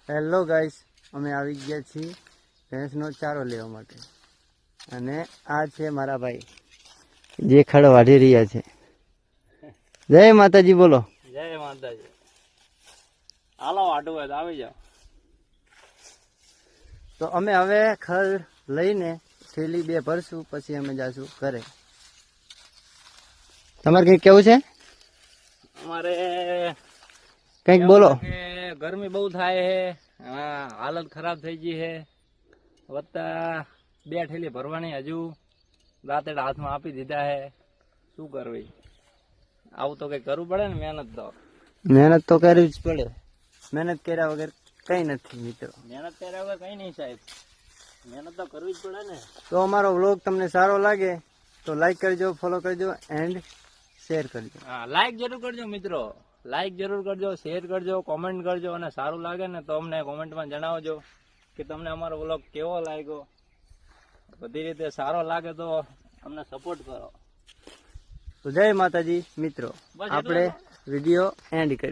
Hello guys, અમે આવી ગયા છીએ ભેંસનો ચારો લેવા માટે અને આ છે મારા ભાઈ જે ખડ વાઢી રહ્યા છે. જય માતાજી બોલો. જય માતાજી. હાલો વાઢું હોય તો આવી જાઓ. તો અમે હવે ખડ લઈને થેલી 2 ભરશું, પછી અમે જાશું ઘરે. તમારે કંઈક કેવું છે? અમારે કંઈક બોલો. ગરમી બહુ થાય છે, હાલત ખરાબ થઈ ગઈ છે. વત્તા 2 ઠેલી ભરવાની, હજુ રાતેડા હાથમાં આપી દીધા છે. શું કરવી? આવું તો કઈ કરવું પડે ને. મહેનત તો કરવી જ પડે. મહેનત કર્યા વગર કઈ નથી મિત્રો. મહેનત કર્યા વગર કઈ નહીં સાહેબ. મહેનત તો કરવી જ પડે ને. તો અમારો વ્લોગ તમને સારો લાગે તો લાઈક કરજો, ફોલો કરજો એન્ડ શેર કરજો. હા, લાઈક જરૂર કરજો મિત્રો. લાઈક જરૂર કરજો, શેર કરજો, કોમેન્ટ કરજો, અને સારું લાગે ને તો અમને કોમેન્ટમાં જણાવજો કે તમને અમારો વ્લોગ કેવો લાગ્યો. બધી રીતે સારો લાગે તો અમને સપોર્ટ કરો. તો જય માતાજી મિત્રો. આપણે વિડીયો એન્ડ કરી.